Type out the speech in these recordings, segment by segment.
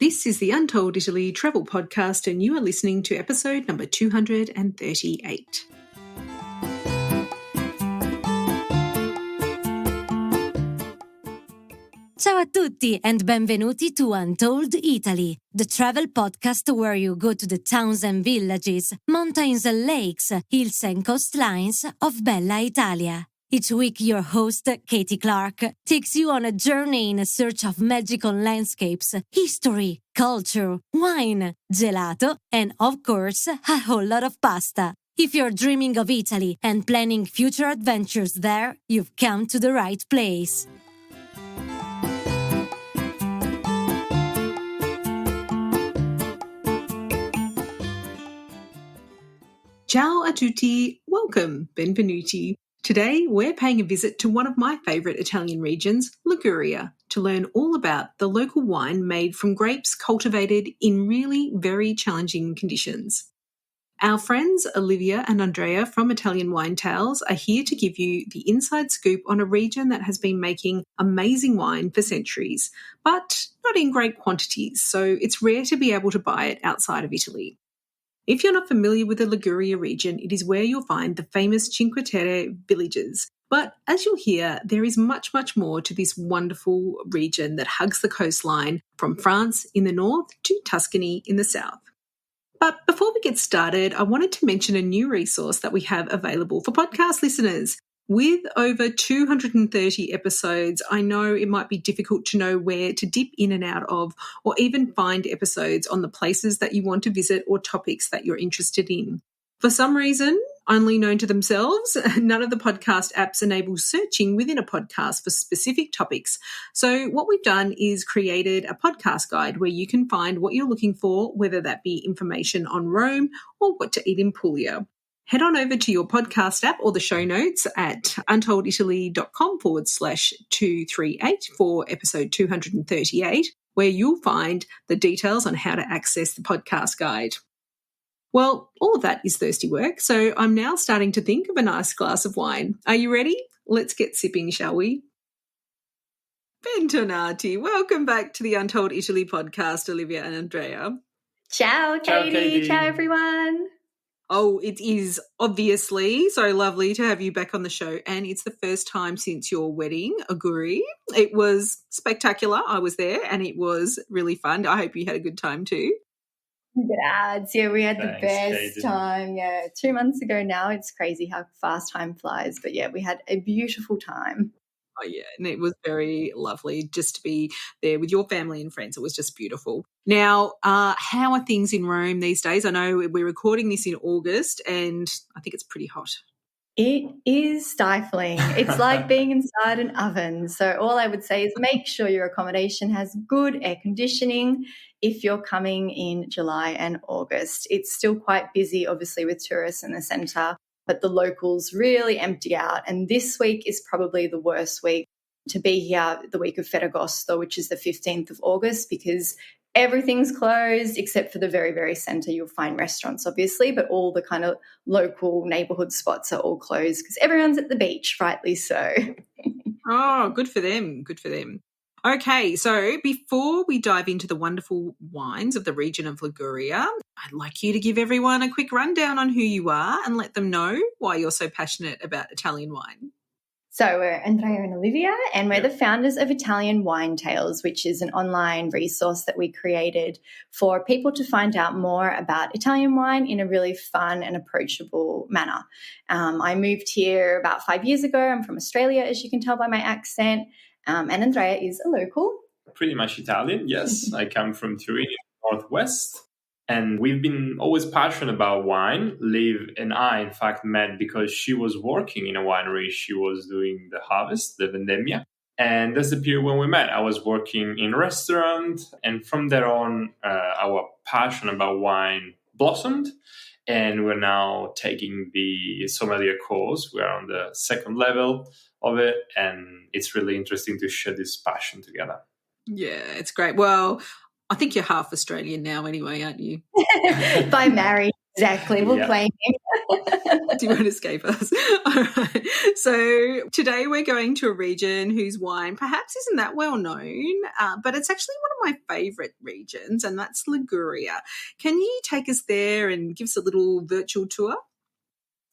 This is the Untold Italy travel podcast, and you are listening to episode number 238. Ciao a tutti and benvenuti to Untold Italy, the travel podcast where you go to the towns and villages, mountains and lakes, hills and coastlines of Bella Italia. Each week, your host, Katy Clarke, takes you on a journey in search of magical landscapes, history, culture, wine, gelato, and, of course, a whole lot of pasta. If you're dreaming of Italy and planning future adventures there, you've come to the right place. Ciao a tutti, welcome, benvenuti. Today, we're paying a visit to one of my favourite Italian regions, Liguria, to learn all about the local wine made from grapes cultivated in really very challenging conditions. Our friends Olivia and Andrea from Italian Wine Tales are here to give you the inside scoop on a region that has been making amazing wine for centuries, but not in great quantities, so it's rare to be able to buy it outside of Italy. If you're not familiar with the Liguria region, it is where you'll find the famous Cinque Terre villages. But as you'll hear, there is much, much more to this wonderful region that hugs the coastline from France in the north to Tuscany in the south. But before we get started, I wanted to mention a new resource that we have available for podcast listeners. With over 230 episodes, I know it might be difficult to know where to dip in and out of, or even find episodes on the places that you want to visit or topics that you're interested in. For some reason, only known to themselves, none of the podcast apps enable searching within a podcast for specific topics. So what we've done is created a podcast guide where you can find what you're looking for, whether that be information on Rome or what to eat in Puglia. Head on over to your podcast app or the show notes at untolditaly.com/238 for episode 238, where you'll find the details on how to access the podcast guide. Well, all of that is thirsty work, so I'm now starting to think of a nice glass of wine. Are you ready? Let's get sipping, shall we? Bentornati. Welcome back to the Untold Italy podcast, Olivia and Andrea. Ciao, Katy. Ciao, everyone. Oh, it is obviously so lovely to have you back on the show, and it's the first time since your wedding, Auguri. It was spectacular. I was there, and it was really fun. I hope you had a good time too. Grads. Yeah, we had the best Katy. time. Yeah, 2 months ago now. It's crazy how fast time flies. But yeah, we had a beautiful time. Oh, yeah, and it was very lovely just to be there with your family and friends. It was just beautiful. Now, how are things in Rome these days? I know we're recording this in August, and I think it's pretty hot. It is stifling. It's like being inside an oven. So all I would say is make sure your accommodation has good air conditioning if you're coming in July and August. It's still quite busy, obviously, with tourists in the centre, but the locals really empty out. And this week is probably the worst week to be here, the week of Ferragosto, which is the 15th of August, because everything's closed except for the very, very centre. You'll find restaurants, obviously, but all the kind of local neighbourhood spots are all closed because everyone's at the beach, rightly so. Oh, good for them. Good for them. Okay, so before we dive into the wonderful wines of the region of Liguria, I'd like you to give everyone a quick rundown on who you are and let them know why you're so passionate about Italian wine. So we're Andrea and Olivia, and we're the founders of Italian Wine Tales, which is an online resource that we created for people to find out more about Italian wine in a really fun and approachable manner. I moved here about 5 years ago. I'm from Australia, as you can tell by my accent, and Andrea is a local. Pretty much Italian, yes. I come from Turin, northwest, and we've been always passionate about wine. Liv and I, in fact, met because she was working in a winery. She was doing the harvest, the vendemmia, and that's the period when we met. I was working in a restaurant, and from there on, our passion about wine blossomed, and we're now taking the sommelier course. We're on the second level of it, and it's really interesting to share this passion together. Yeah, it's great. Well, I think you're half Australian now anyway, aren't you? By marriage. Exactly. We'll claim him. You won't escape us. All right. So today we're going to a region whose wine perhaps isn't that well known, but it's actually one of my favourite regions, and that's Liguria. Can you take us there and give us a little virtual tour?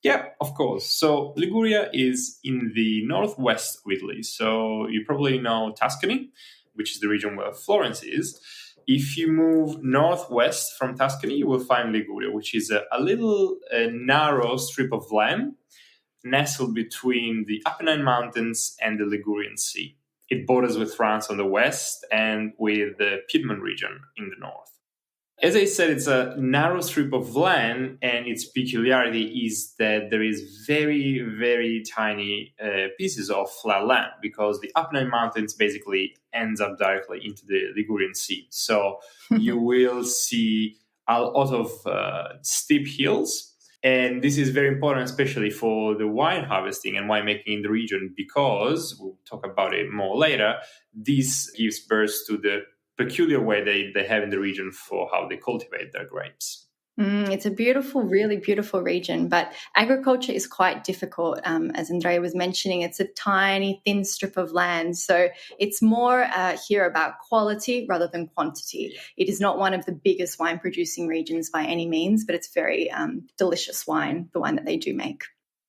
Yeah, of course. So Liguria is in the northwest of Italy. So you probably know Tuscany, which is the region where Florence is. If you move northwest from Tuscany, you will find Liguria, which is a little narrow strip of land nestled between the Apennine Mountains and the Ligurian Sea. It borders with France on the west and with the Piedmont region in the north. As I said, it's a narrow strip of land, and its peculiarity is that there is very, very tiny pieces of flat land, because the Apennine Mountains basically ends up directly into the Ligurian Sea. So you will see a lot of steep hills, and this is very important, especially for the wine harvesting and winemaking in the region, because we'll talk about it more later. This gives birth to the peculiar way they have in the region for how they cultivate their grapes. It's a beautiful, really beautiful region, but agriculture is quite difficult. As Andrea was mentioning, it's a tiny, thin strip of land. So it's more here about quality rather than quantity. It is not one of the biggest wine producing regions by any means, but it's very delicious wine, the wine that they do make.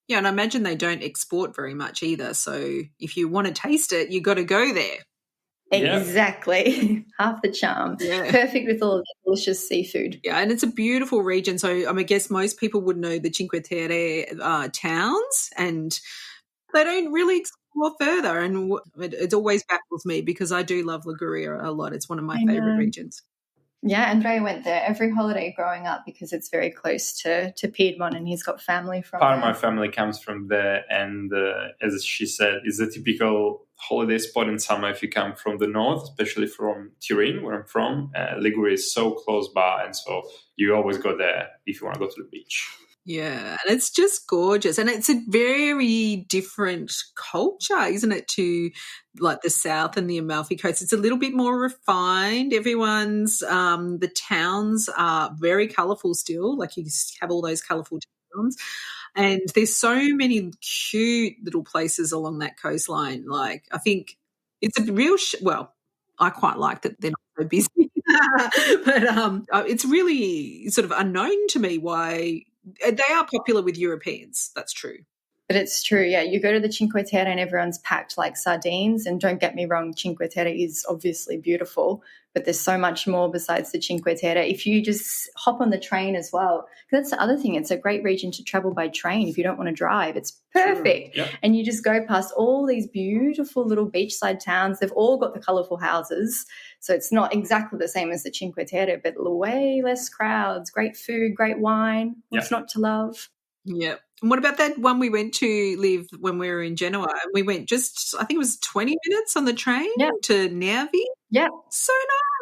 Yeah, and I imagine they don't export very much either. So if you want to taste it, you've got to go there. Exactly. Half the charm. Yeah. Perfect with all of the delicious seafood. Yeah, and it's a beautiful region. So I guess most people would know the Cinque Terre towns, and they don't really explore further. And it always baffles me, because I do love Liguria a lot. It's one of my favourite regions. Yeah, Andrea went there every holiday growing up because it's very close to Piedmont, and he's got family from Part there. of my family comes from there, and as she said, it's a typical holiday spot in summer if you come from the north, especially from Turin, where I'm from. Liguria is so close by, and so you always go there if you want to go to the beach. Yeah, and it's just gorgeous. And it's a very different culture, isn't it, to like the south and the Amalfi Coast. It's a little bit more refined. Everyone's, the towns are very colourful still. Like you have all those colourful towns. And there's so many cute little places along that coastline. Like I think it's a real, I quite like that they're not so busy. But it's really sort of unknown to me why they are popular with Europeans. That's true. But it's true, yeah. You go to the Cinque Terre and everyone's packed like sardines. And don't get me wrong, Cinque Terre is obviously beautiful, but there's so much more besides the Cinque Terre. If you just hop on the train as well, that's the other thing. It's a great region to travel by train if you don't want to drive. It's perfect. Sure. Yeah. And you just go past all these beautiful little beachside towns. They've all got the colourful houses. So it's not exactly the same as the Cinque Terre, but way less crowds, great food, great wine. What's not to love? Yeah. And what about that one we went to live when we were in Genoa? We went I think it was 20 minutes on the train to Nervi. Yeah. So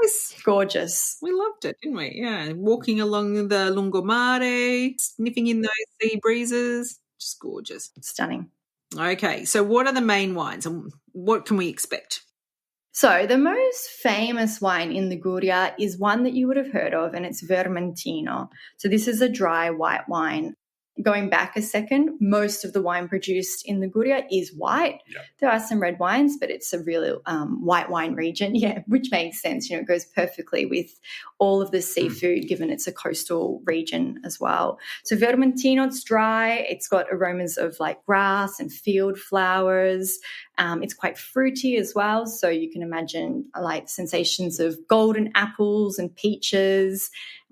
nice. Gorgeous. We loved it, didn't we? Yeah. Walking along the lungomare, sniffing in those sea breezes. Just gorgeous. Stunning. Okay. So what are the main wines and what can we expect? So the most famous wine in Liguria is one that you would have heard of, and it's Vermentino. So this is a dry white wine. Going back a second, most of the wine produced in Liguria is white. Yeah. There are some red wines, but it's a really white wine region, which makes sense. It goes perfectly with all of the seafood, given it's a coastal region as well. So Vermentino, it's dry. It's got aromas of like grass and field flowers. It's quite fruity as well, so you can imagine like sensations of golden apples and peaches.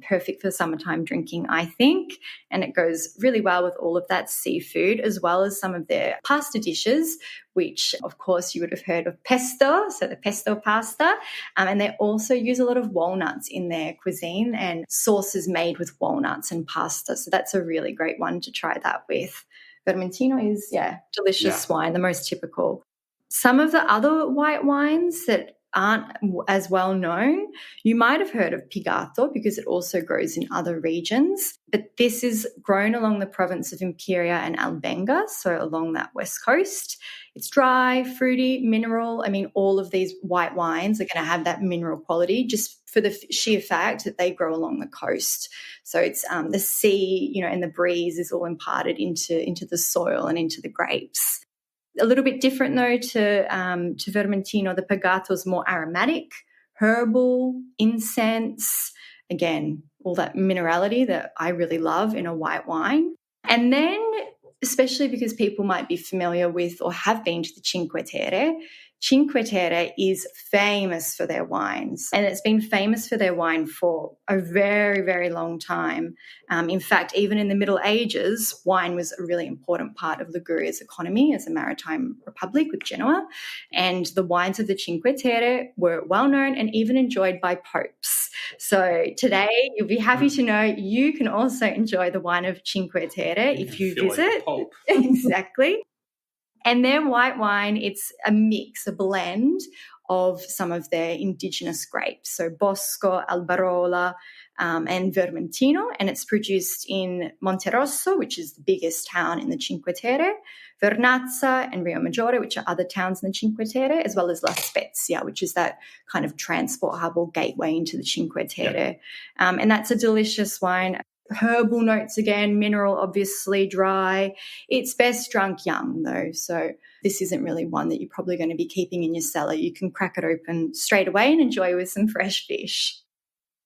Perfect for summertime drinking, I think. And it goes really well with all of that seafood, as well as some of their pasta dishes, which, of course, you would have heard of pesto, so the pesto pasta. And they also use a lot of walnuts in their cuisine and sauces made with walnuts and pasta. So that's a really great one to try that with. Vermentino is, delicious wine, the most typical. Some of the other white wines that aren't as well known. You might have heard of Pigato because it also grows in other regions, but this is grown along the province of Imperia and Albenga, so along that west coast. It's dry, fruity, mineral. I mean, all of these white wines are going to have that mineral quality just for the sheer fact that they grow along the coast. So it's the sea, and the breeze is all imparted into the soil and into the grapes. A little bit different though to Vermentino. The Pigato is more aromatic, herbal, incense. Again, all that minerality that I really love in a white wine. And then, especially because people might be familiar with or have been to the Cinque Terre. Cinque Terre is famous for their wines, and it's been famous for their wine for a very, very long time. In fact, even in the Middle Ages, wine was a really important part of Liguria's economy as a maritime republic with Genoa, and the wines of the Cinque Terre were well known and even enjoyed by popes. So today, you'll be happy to know you can also enjoy the wine of Cinque Terre if you visit. Like a pope. Exactly. And their white wine, it's a mix, a blend of some of their indigenous grapes, so Bosco, Albarola, and Vermentino, and it's produced in Monterosso, which is the biggest town in the Cinque Terre, Vernazza and Rio Maggiore, which are other towns in the Cinque Terre, as well as La Spezia, which is that kind of transport hub or gateway into the Cinque Terre. Yeah. And that's a delicious wine. Herbal notes again, mineral obviously, dry. It's best drunk young though, so this isn't really one that you're probably going to be keeping in your cellar. You can crack it open straight away and enjoy with some fresh fish.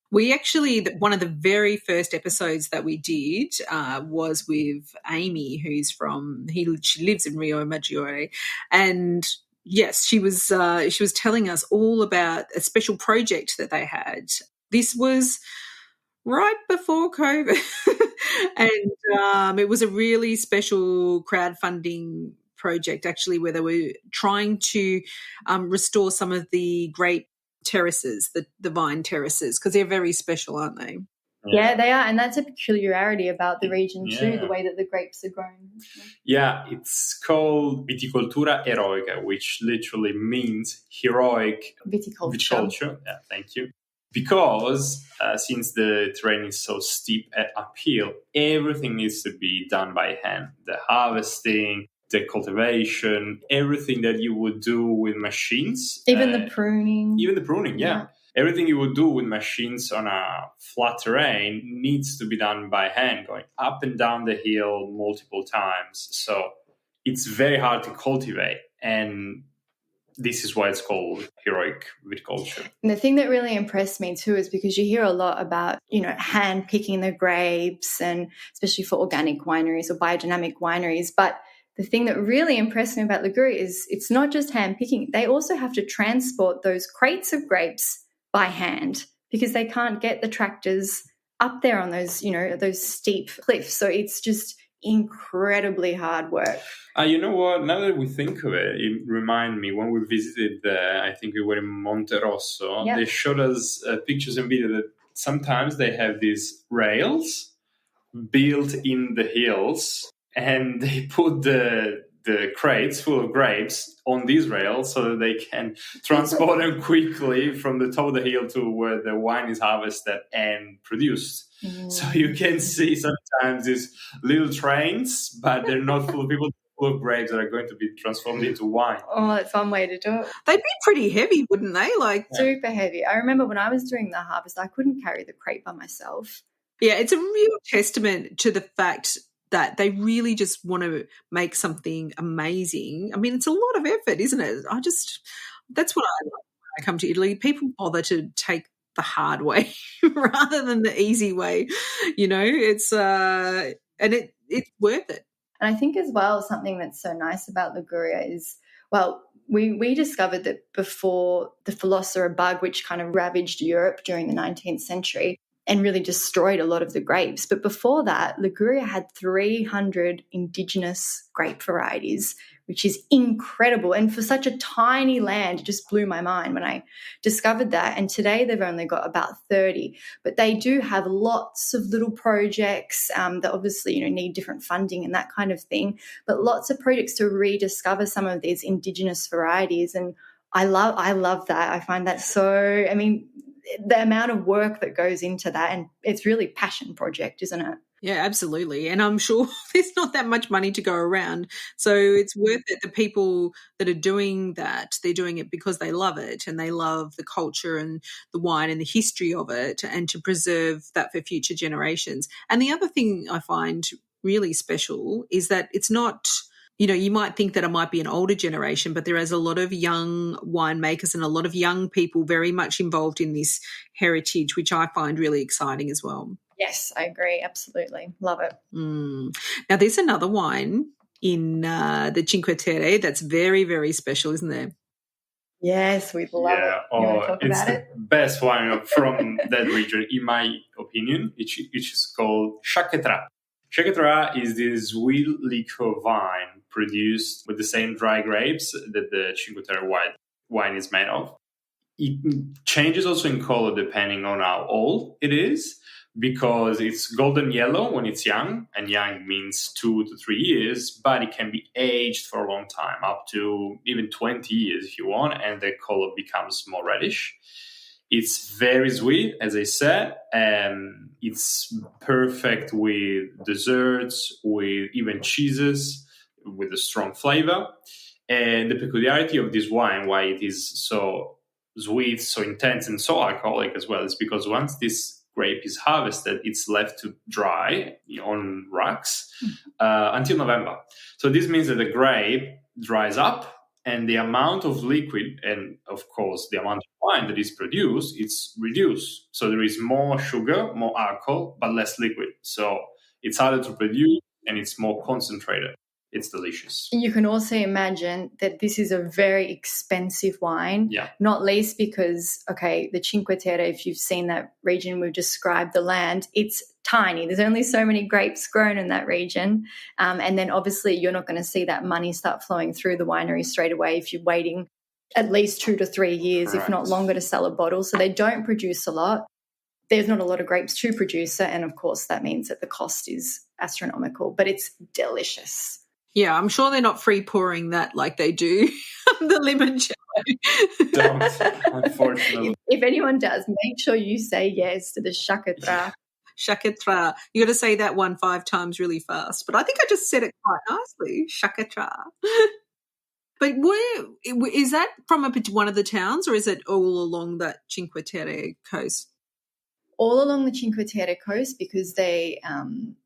We actually, one of the very first episodes that we did was with Amy, she lives in Rio Maggiore, and yes, she was telling us all about a special project that they had. This was right before COVID. And it was a really special crowdfunding project, actually, where they were trying to restore some of the grape terraces, the vine terraces, because they're very special, aren't they? Yeah, they are. And that's a peculiarity about the region too, the way that the grapes are grown. Yeah, it's called Viticultura Heroica, which literally means heroic viticulture. Yeah, thank you. Because since the terrain is so steep and uphill, everything needs to be done by hand. The harvesting, the cultivation, everything that you would do with machines. Even the pruning. Yeah. Everything you would do with machines on a flat terrain needs to be done by hand, going up and down the hill multiple times. So it's very hard to cultivate, and this is why it's called heroic viticulture. And the thing that really impressed me too is because you hear a lot about, hand picking the grapes, and especially for organic wineries or biodynamic wineries. But the thing that really impressed me about Liguria is it's not just hand picking. They also have to transport those crates of grapes by hand because they can't get the tractors up there on those, those steep cliffs. So it's just incredibly hard work. You know what? Now that we think of it, it reminded me when we visited I think we were in Monterosso. Yep. They showed us pictures and video that sometimes they have these rails built in the hills, and they put the crates full of grapes on these rails so that they can transport them quickly from the top of the hill to where the wine is harvested and produced. So you can see sometimes these little trains, but they're not full of people, full of grapes that are going to be transformed into wine. Oh, that's one way to do it. They'd be pretty heavy, wouldn't they? Super heavy. I remember when I was doing the harvest, I couldn't carry the crate by myself. Yeah, it's a real testament to the fact that they really just want to make something amazing. I mean, it's a lot of effort, isn't it? That's what I like when I come to Italy. People bother to take the hard way rather than the easy way. It's and it's worth it. And I think as well, something that's so nice about Liguria is, we discovered that before the Phylloxera bug, which kind of ravaged Europe during the 19th century and really destroyed a lot of the grapes. But before that, Liguria had 300 indigenous grape varieties, which is incredible. And for such a tiny land, it just blew my mind when I discovered that. And today they've only got about 30. But they do have lots of little projects that obviously, need different funding and that kind of thing. But lots of projects to rediscover some of these indigenous varieties. And I love that. I find that so, I mean, the amount of work that goes into that, and it's really passion project, isn't it? Yeah, absolutely. And I'm sure there's not that much money to go around. So it's worth it. The people that are doing that, they're doing it because they love it and they love the culture and the wine and the history of it, and to preserve that for future generations. And the other thing I find really special is that it's not, you might think that it might be an older generation, but there is a lot of young winemakers and a lot of young people very much involved in this heritage, which I find really exciting as well. Yes, I agree. Absolutely. Love it. Now, there's another wine in the Cinque Terre that's very, very special, isn't there? Yes, we love it. You want to talk it's about the best wine from that region, in my opinion. It is called Sciacchetrà. Sciacchetrà is this sweet liquor wine produced with the same dry grapes that the Cinque Terre wine is made of. It changes also in color depending on how old it is, because it's golden yellow when it's young, and young means 2 to 3 years, but it can be aged for a long time, up to even 20 years if you want, and the color becomes more reddish. It's very sweet, as I said, and it's perfect with desserts, with even cheeses, with a strong flavor. And the peculiarity of this wine, why it is so sweet, so intense, and so alcoholic as well, is because once this grape is harvested, it's left to dry on racks until November. So this means that the grape dries up, and the amount of liquid and, of course, the amount of wine that is produced, it's reduced. So there is more sugar, more alcohol, but less liquid. So it's harder to produce, and it's more concentrated. It's delicious. You can also imagine that this is a very expensive wine, not least because, the Cinque Terre, if you've seen that region, we've described the land, it's tiny. There's only so many grapes grown in that region. And then obviously you're not going to see that money start flowing through the winery straight away if you're waiting at least 2 to 3 years, if not longer, to sell a bottle. So they don't produce a lot. There's not a lot of grapes to produce it. And, of course, that means that the cost is astronomical, but it's delicious. Yeah, I'm sure they're not free pouring that like they do the limoncello. Don't, unfortunately. If anyone does, make sure you say yes to the Sciacchetrà. Sciacchetrà. You got to say that one 5 times really fast. But I think I just said it quite nicely. Sciacchetrà. But where is that from one of the towns, or is it all along that Cinque Terre coast? All along the Cinque Terre coast, because they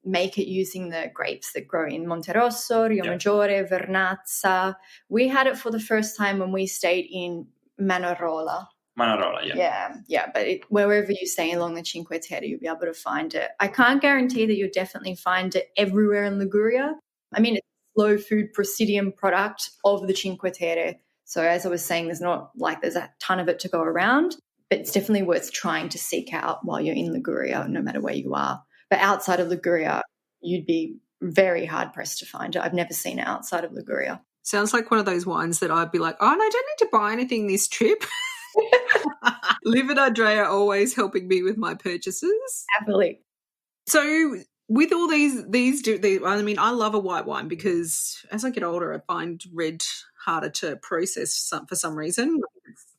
make it using the grapes that grow in Monterosso, Rio Maggiore, Vernazza. We had it for the first time when we stayed in Manarola. Yeah, but wherever you stay along the Cinque Terre, you'll be able to find it. I can't guarantee that you'll definitely find it everywhere in Liguria. I mean, it's a slow food Presidium product of the Cinque Terre. So as I was saying, there's not like there's a ton of it to go around. But it's definitely worth trying to seek out while you're in Liguria, no matter where you are. But outside of Liguria, you'd be very hard-pressed to find it. I've never seen it outside of Liguria. Sounds like one of those wines that I'd be like, I don't need to buy anything this trip. Liv and Andrea always helping me with my purchases. Happily. So with all these, I mean, I love a white wine because as I get older, I find red harder to process for some reason.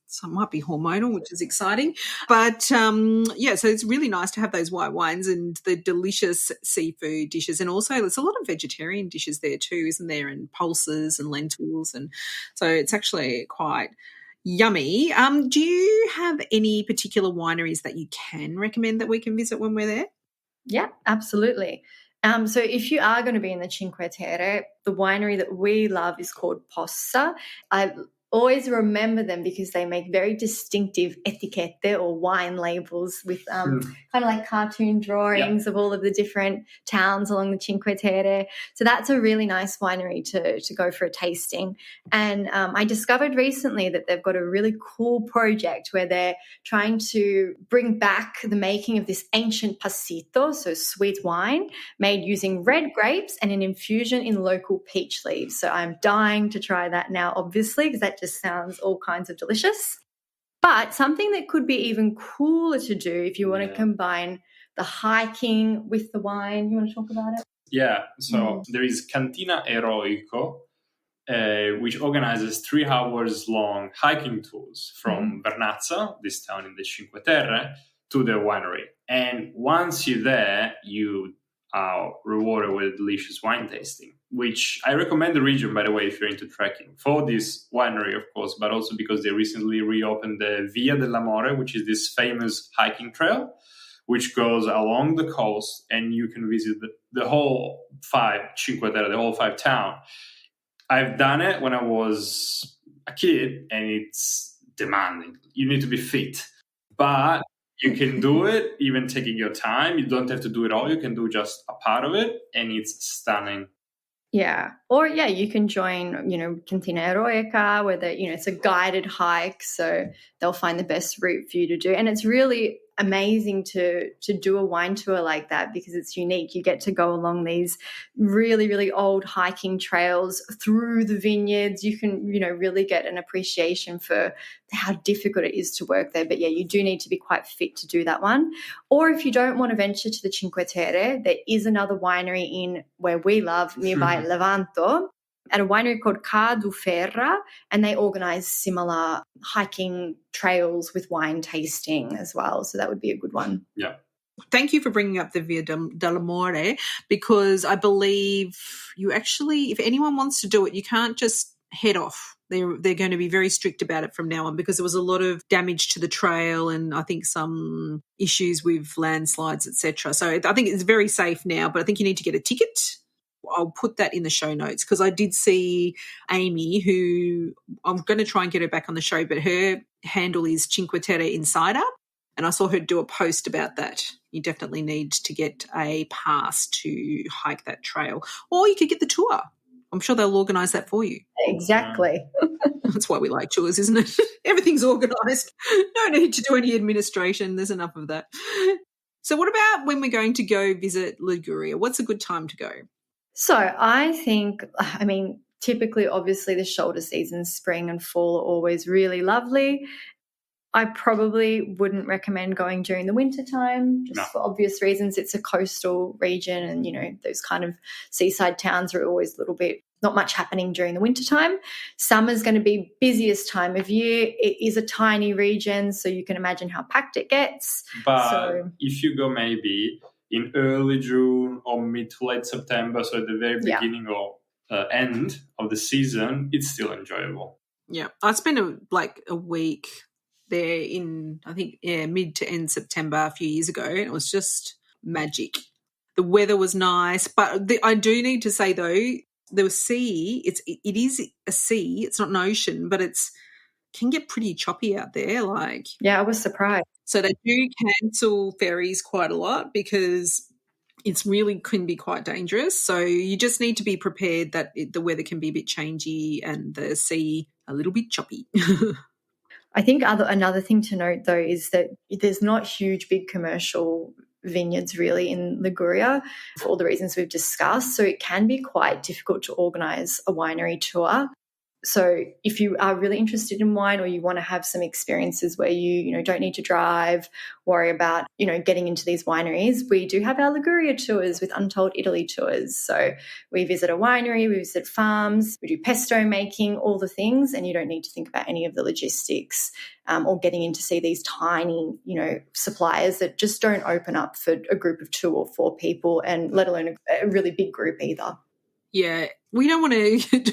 So it might be hormonal, which is exciting. But, so it's really nice to have those white wines and the delicious seafood dishes. And also there's a lot of vegetarian dishes there too, isn't there, and pulses and lentils. And so it's actually quite yummy. Do you have any particular wineries that you can recommend that we can visit when we're there? Yeah, absolutely. So if you are going to be in the Cinque Terre, the winery that we love is called Possa. I always remember them because they make very distinctive etichette or wine labels with kind of like cartoon drawings of all of the different towns along the Cinque Terre. So that's a really nice winery to go for a tasting. And I discovered recently that they've got a really cool project where they're trying to bring back the making of this ancient passito, so sweet wine, made using red grapes and an infusion in local peach leaves. So I'm dying to try that now, obviously, because that just sounds all kinds of delicious. But something that could be even cooler to do if you want to combine the hiking with the wine. You want to talk about it? Yeah, so there is Cantina Eroico, which organizes 3 hours long hiking tours from Vernazza, this town in the Cinque Terre, to the winery. And once you're there, you are rewarded with a delicious wine tasting, which I recommend the region, by the way, if you're into trekking, for this winery, of course, but also because they recently reopened the Via dell'Amore, which is this famous hiking trail, which goes along the coast, and you can visit the whole 5 Cinque Terre, the whole 5 town. I've done it when I was a kid, and it's demanding. You need to be fit, but you can do it even taking your time. You don't have to do it all. You can do just a part of it, and it's stunning. Yeah. Or, you can join, Cantina Heroica, where it's a guided hike. So they'll find the best route for you to do. And it's really amazing to do a wine tour like that because it's unique. You get to go along these really, really old hiking trails through the vineyards. You can, really get an appreciation for how difficult it is to work there. But you do need to be quite fit to do that one. Or if you don't want to venture to the Cinque Terre, there is another winery in where we love, nearby Levanto, at a winery called Ca du Ferra, and they organise similar hiking trails with wine tasting as well. So that would be a good one. Yeah. Thank you for bringing up the Via dell'Amore, because I believe you actually, if anyone wants to do it, you can't just head off. They're going to be very strict about it from now on because there was a lot of damage to the trail and I think some issues with landslides, etc. So I think it's very safe now, but I think you need to get a ticket. I'll put that in the show notes because I did see Amy, who I'm going to try and get her back on the show, but her handle is Cinque Terre Insider, and I saw her do a post about that. You definitely need to get a pass to hike that trail, or you could get the tour. I'm sure they'll organise that for you. Exactly. That's why we like tours, isn't it? Everything's organised. No need to do any administration. There's enough of that. So what about when we're going to go visit Liguria? What's a good time to go? So I think, typically, obviously, the shoulder seasons, spring and fall, are always really lovely. I probably wouldn't recommend going during the winter time, just for obvious reasons. It's a coastal region and, those kind of seaside towns are always a little bit not much happening during the winter time. Summer's going to be busiest time of year. It is a tiny region, so you can imagine how packed it gets. But if you go maybe in early June or mid to late September, so at the very beginning or end of the season, it's still enjoyable. Yeah, I spent a week there in, I think, mid to end September a few years ago, and it was just magic. The weather was nice, but I do need to say, though, the sea, it is a sea, it's not an ocean, but it's can get pretty choppy out there. I was surprised. So they do cancel ferries quite a lot because it's really can be quite dangerous. So you just need to be prepared that the weather can be a bit changey and the sea a little bit choppy. I think another thing to note, though, is that there's not huge, big commercial vineyards really in Liguria for all the reasons we've discussed. So it can be quite difficult to organise a winery tour. So if you are really interested in wine or you want to have some experiences where you don't need to drive, worry about, getting into these wineries, we do have our Liguria tours with Untold Italy tours. So we visit a winery, we visit farms, we do pesto making, all the things, and you don't need to think about any of the logistics or getting in to see these tiny, suppliers that just don't open up for a group of 2 or 4 people, and let alone a really big group either. Yeah, we don't want to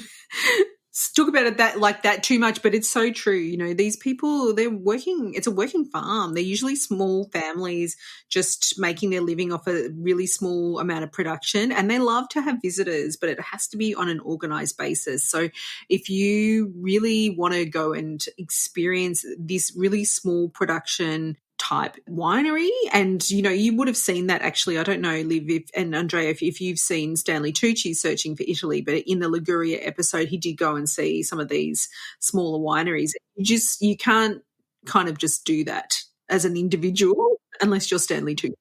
talk about it that too much, but it's so true. These people, it's a working farm. They're usually small families just making their living off a really small amount of production, and they love to have visitors, but it has to be on an organised basis. So if you really want to go and experience this really small production type winery, and you would have seen that actually. I don't know, Liv and Andrea, if you've seen Stanley Tucci searching for Italy, but in the Liguria episode he did go and see some of these smaller wineries. You can't kind of just do that as an individual unless you're Stanley Tucci.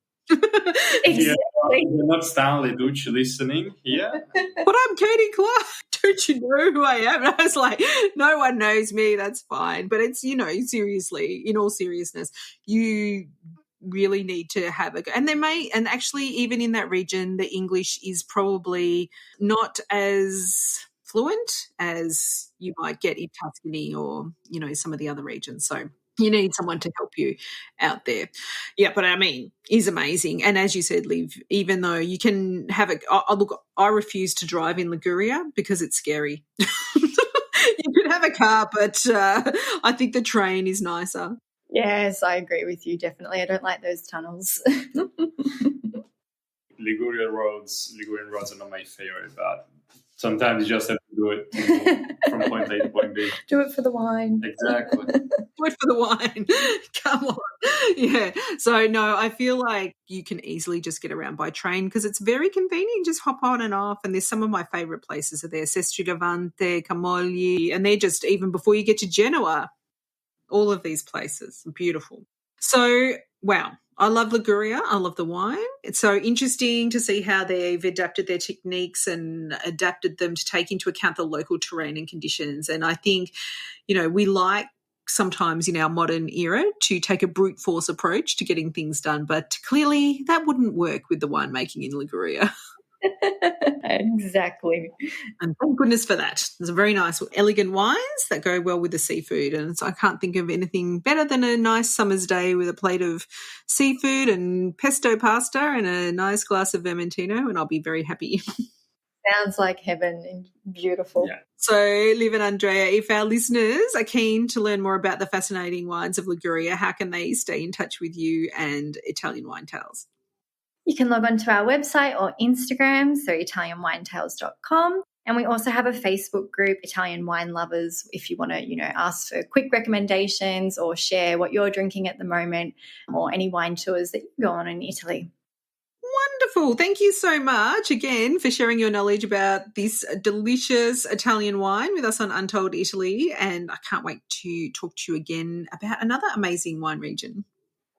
Exactly. You're not Stanley Tucci listening here. But I'm Katy Clarke. Don't you know who I am? And I was like, no one knows me. That's fine. But it's, seriously, in all seriousness, you really need to have a go. And and actually even in that region, the English is probably not as fluent as you might get in Tuscany or, some of the other regions. So you need someone to help you out there. Yeah, but I mean, is amazing. And as you said, Liv, even though you can have it, look, I refuse to drive in Liguria because it's scary. You could have a car, but I think the train is nicer. Yes, I agree with you, definitely. I don't like those tunnels. Ligurian roads are not my favorite, but sometimes you just have to do it from point A to point B. Do it for the wine. Exactly. Do it for the wine. Come on. Yeah. So, no, I feel like you can easily just get around by train because it's very convenient. Just hop on and off. And there's some of my favourite places are there. Sestri Camogli. And they're just, even before you get to Genoa, all of these places are beautiful. So, wow. I love Liguria. I love the wine. It's so interesting to see how they've adapted their techniques and adapted them to take into account the local terrain and conditions. And I think, we like sometimes in our modern era to take a brute force approach to getting things done, but clearly that wouldn't work with the winemaking in Liguria. Exactly. And thank goodness for that. There's a very nice, elegant wines that go well with the seafood. And so I can't think of anything better than a nice summer's day with a plate of seafood and pesto pasta and a nice glass of Vermentino, and I'll be very happy. Sounds like heaven and beautiful. Yeah. So, Liv and Andrea, if our listeners are keen to learn more about the fascinating wines of Liguria, how can they stay in touch with you and Italian Wine Tales? You can log on to our website or Instagram, so italianwinetales.com. And we also have a Facebook group, Italian Wine Lovers, if you want to, ask for quick recommendations or share what you're drinking at the moment or any wine tours that you go on in Italy. Wonderful. Thank you so much again for sharing your knowledge about this delicious Italian wine with us on Untold Italy. And I can't wait to talk to you again about another amazing wine region.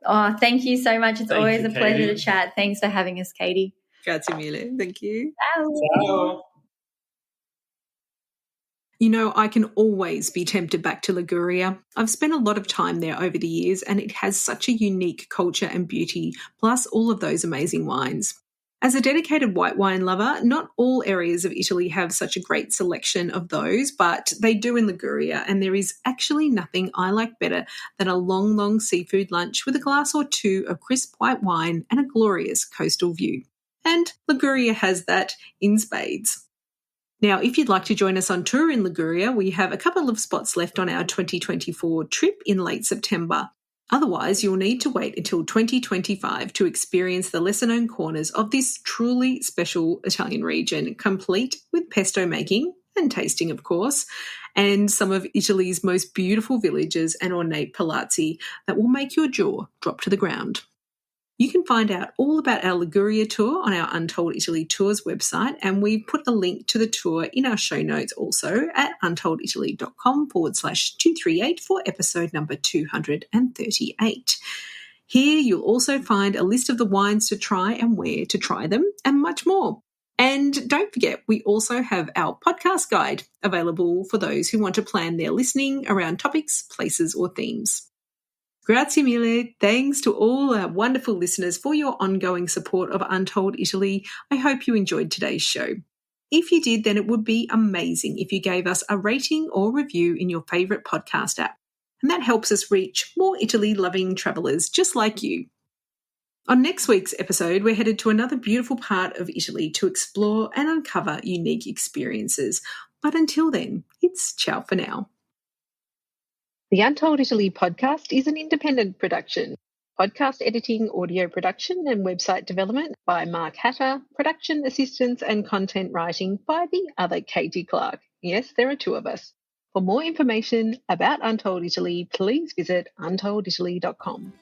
Oh, thank you so much. It's Thank always you, a pleasure Katy. to chat. Thanks for having us, Katy. Grazie mille. Thank you. Ciao. I can always be tempted back to Liguria. I've spent a lot of time there over the years and it has such a unique culture and beauty, plus all of those amazing wines. As a dedicated white wine lover, not all areas of Italy have such a great selection of those, but they do in Liguria, and there is actually nothing I like better than a long, long seafood lunch with a glass or two of crisp white wine and a glorious coastal view. And Liguria has that in spades. Now, if you'd like to join us on tour in Liguria, we have a couple of spots left on our 2024 trip in late September. Otherwise, you'll need to wait until 2025 to experience the lesser-known corners of this truly special Italian region, complete with pesto making and tasting, of course, and some of Italy's most beautiful villages and ornate palazzi that will make your jaw drop to the ground. You can find out all about our Liguria tour on our Untold Italy Tours website, and we've put a link to the tour in our show notes also at untolditaly.com/238 for episode number 238. Here you'll also find a list of the wines to try and where to try them, and much more. And don't forget, we also have our podcast guide available for those who want to plan their listening around topics, places, or themes. Grazie mille. Thanks to all our wonderful listeners for your ongoing support of Untold Italy. I hope you enjoyed today's show. If you did, then it would be amazing if you gave us a rating or review in your favourite podcast app. And that helps us reach more Italy-loving travellers just like you. On next week's episode, we're headed to another beautiful part of Italy to explore and uncover unique experiences. But until then, it's ciao for now. The Untold Italy podcast is an independent production. Podcast editing, audio production and website development by Mark Hatter, production assistance and content writing by the other Katy Clarke. Yes, there are two of us. For more information about Untold Italy, please visit untolditaly.com.